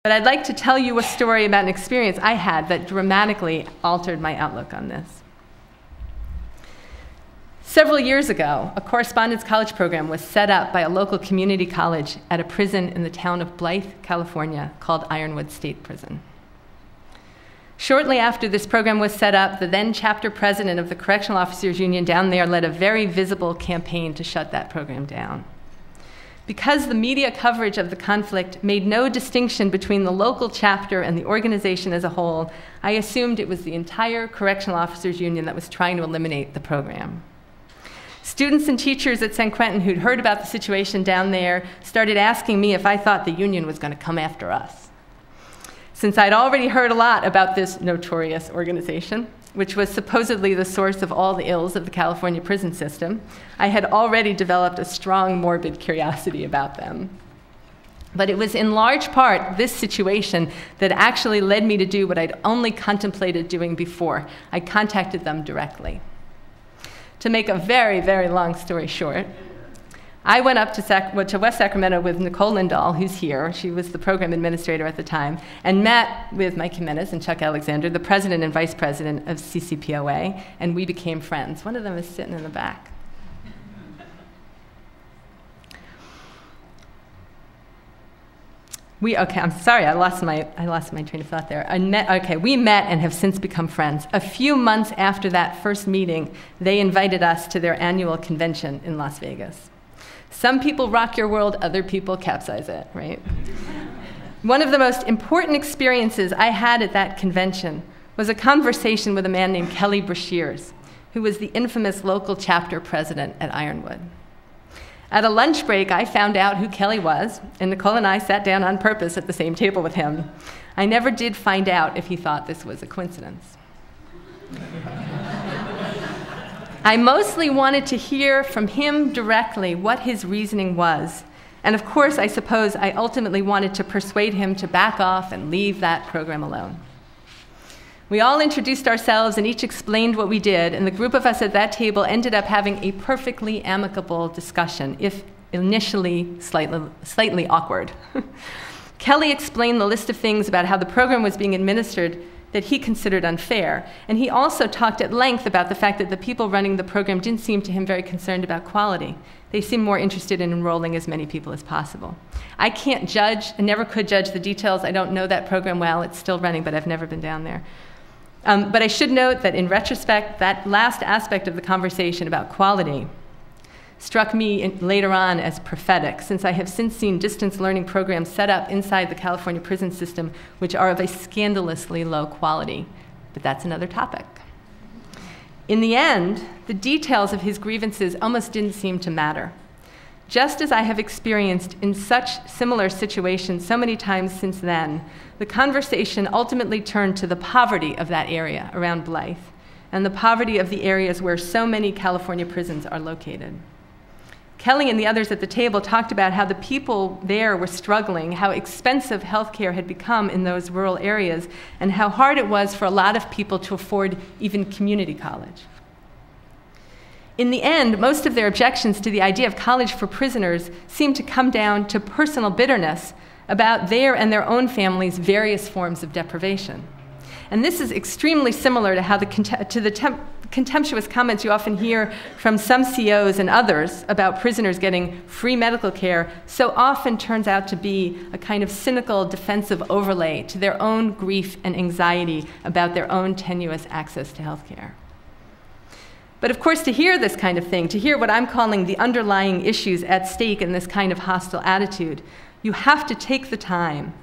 But I'd like to tell you a story about an experience I had that dramatically altered my outlook on this. Several years ago, a correspondence college program was set up by a local community college at a prison in the town of Blythe, California, called Ironwood State Prison. Shortly after this program was set up, the then chapter president of the Correctional Officers Union down there led a very visible campaign to shut that program down. Because the media coverage of the conflict made no distinction between the local chapter and the organization as a whole, I assumed it was the entire Correctional Officers Union that was trying to eliminate the program. Students and teachers at San Quentin who'd heard about the situation down there started asking me if I thought the union was going to come after us. Since I'd already heard a lot about this notorious organization, which was supposedly the source of all the ills of the California prison system, I had already developed a strong morbid curiosity about them. But it was in large part this situation that actually led me to do what I'd only contemplated doing before. I contacted them directly. To make a very, very long story short, I went up to West Sacramento with Nicole Lindahl, who's here. She was the program administrator at the time, and met with Mike Jimenez and Chuck Alexander, the president and vice president of CCPOA, and we became friends. One of them is sitting in the back. I'm sorry, I lost my train of thought there. We met and have since become friends. A few months after that first meeting, they invited us to their annual convention in Las Vegas. Some people rock your world, other people capsize it, right? One of the most important experiences I had at that convention was a conversation with a man named Kelly Brashears, who was the infamous local chapter president at Ironwood. At a lunch break, I found out who Kelly was, and Nicole and I sat down on purpose at the same table with him. I never did find out if he thought this was a coincidence. I mostly wanted to hear from him directly what his reasoning was. And of course, I suppose I ultimately wanted to persuade him to back off and leave that program alone. We all introduced ourselves and each explained what we did, and the group of us at that table ended up having a perfectly amicable discussion, if initially slightly awkward. Kelly explained the list of things about how the program was being administered that he considered unfair, and he also talked at length about the fact that the people running the program didn't seem to him very concerned about quality. They seemed more interested in enrolling as many people as possible. I can't judge, I never could judge the details. I don't know that program well. It's still running, but I've never been down there. But I should note that in retrospect, that last aspect of the conversation about quality struck me later on as prophetic, since I have since seen distance learning programs set up inside the California prison system which are of a scandalously low quality. But that's another topic. In the end, the details of his grievances almost didn't seem to matter. Just as I have experienced in such similar situations so many times since then, the conversation ultimately turned to the poverty of that area around Blythe and the poverty of the areas where so many California prisons are located. Kelly and the others at the table talked about how the people there were struggling, how expensive healthcare had become in those rural areas, and how hard it was for a lot of people to afford even community college. In the end, most of their objections to the idea of college for prisoners seemed to come down to personal bitterness about their and their own families' various forms of deprivation. And this is extremely similar to how the contemptuous comments you often hear from some COs and others about prisoners getting free medical care so often turns out to be a kind of cynical defensive overlay to their own grief and anxiety about their own tenuous access to health care. But of course, to hear this kind of thing, to hear what I'm calling the underlying issues at stake in this kind of hostile attitude, you have to take the time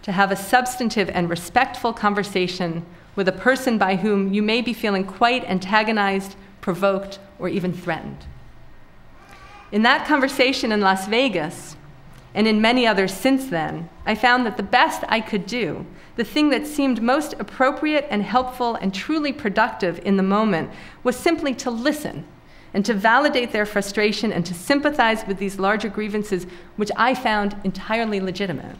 to have a substantive and respectful conversation with a person by whom you may be feeling quite antagonized, provoked, or even threatened. In that conversation in Las Vegas, and in many others since then, I found that the best I could do, the thing that seemed most appropriate and helpful and truly productive in the moment, was simply to listen and to validate their frustration and to sympathize with these larger grievances, which I found entirely legitimate.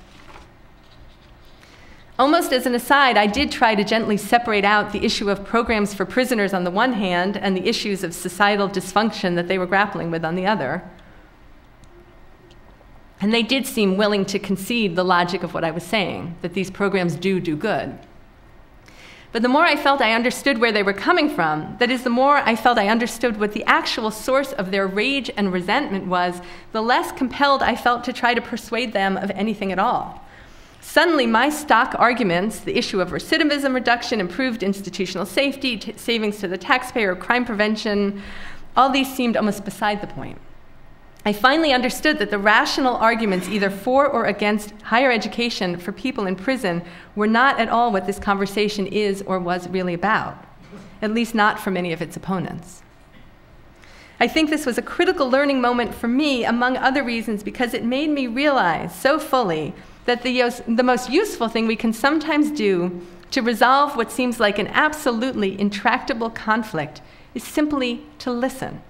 Almost as an aside, I did try to gently separate out the issue of programs for prisoners on the one hand and the issues of societal dysfunction that they were grappling with on the other. And they did seem willing to concede the logic of what I was saying, that these programs do good. But the more I felt I understood where they were coming from, that is, the more I felt I understood what the actual source of their rage and resentment was, the less compelled I felt to try to persuade them of anything at all. Suddenly, my stock arguments, the issue of recidivism reduction, improved institutional safety, savings to the taxpayer, crime prevention, all these seemed almost beside the point. I finally understood that the rational arguments either for or against higher education for people in prison were not at all what this conversation is or was really about, at least not for many of its opponents. I think this was a critical learning moment for me, among other reasons, because it made me realize so fully that the most useful thing we can sometimes do to resolve what seems like an absolutely intractable conflict is simply to listen.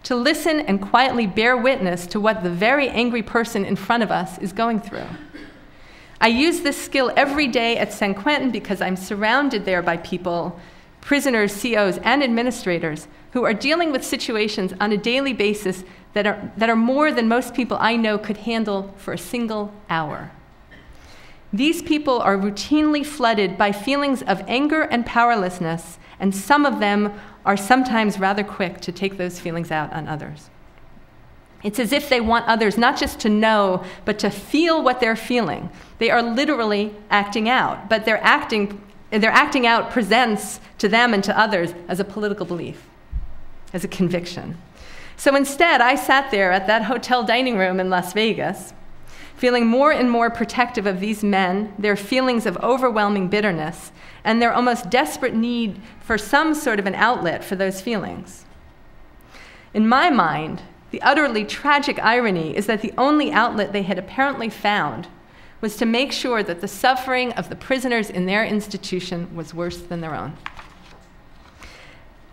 To listen and quietly bear witness to what the very angry person in front of us is going through. I use this skill every day at San Quentin because I'm surrounded there by people, prisoners, COs, and administrators who are dealing with situations on a daily basis that are more than most people I know could handle for a single hour. These people are routinely flooded by feelings of anger and powerlessness, and some of them are sometimes rather quick to take those feelings out on others. It's as if they want others not just to know, but to feel what they're feeling. They are literally acting out, but their acting out presents to them and to others as a political belief, as a conviction. So instead, I sat there at that hotel dining room in Las Vegas, feeling more and more protective of these men, their feelings of overwhelming bitterness, and their almost desperate need for some sort of an outlet for those feelings. In my mind, the utterly tragic irony is that the only outlet they had apparently found was to make sure that the suffering of the prisoners in their institution was worse than their own.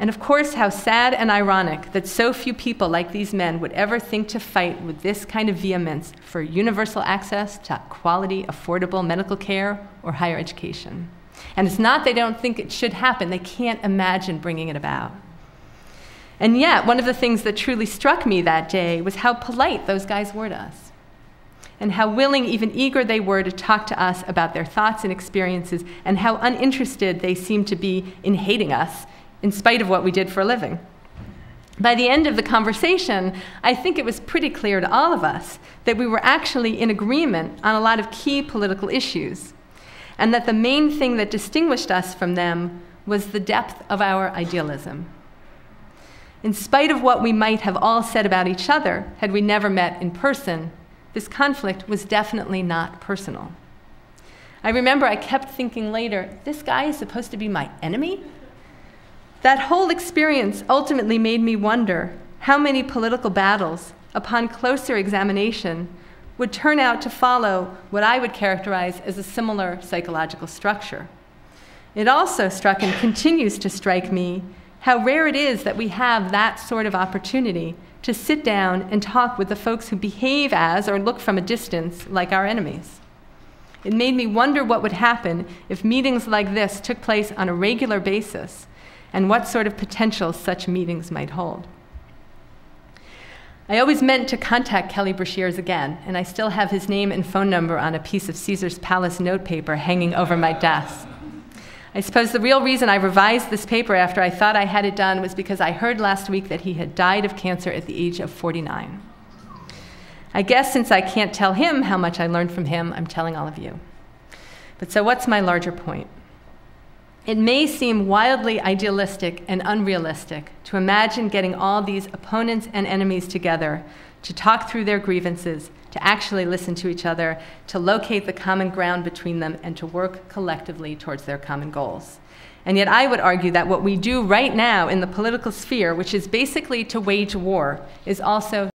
And of course, how sad and ironic that so few people like these men would ever think to fight with this kind of vehemence for universal access to quality, affordable medical care or higher education. And it's not they don't think it should happen, they can't imagine bringing it about. And yet, one of the things that truly struck me that day was how polite those guys were to us, and how willing, even eager they were to talk to us about their thoughts and experiences, and how uninterested they seemed to be in hating us, in spite of what we did for a living. By the end of the conversation, I think it was pretty clear to all of us that we were actually in agreement on a lot of key political issues, and that the main thing that distinguished us from them was the depth of our idealism. In spite of what we might have all said about each other had we never met in person, this conflict was definitely not personal. I remember I kept thinking later, this guy is supposed to be my enemy? That whole experience ultimately made me wonder how many political battles, upon closer examination, would turn out to follow what I would characterize as a similar psychological structure. It also struck and continues to strike me how rare it is that we have that sort of opportunity to sit down and talk with the folks who behave as or look from a distance like our enemies. It made me wonder what would happen if meetings like this took place on a regular basis, and what sort of potential such meetings might hold. I always meant to contact Kelly Brashears again, and I still have his name and phone number on a piece of Caesar's Palace notepaper hanging over my desk. I suppose the real reason I revised this paper after I thought I had it done was because I heard last week that he had died of cancer at the age of 49. I guess since I can't tell him how much I learned from him, I'm telling all of you. But so what's my larger point? It may seem wildly idealistic and unrealistic to imagine getting all these opponents and enemies together to talk through their grievances, to actually listen to each other, to locate the common ground between them, and to work collectively towards their common goals. And yet I would argue that what we do right now in the political sphere, which is basically to wage war, is also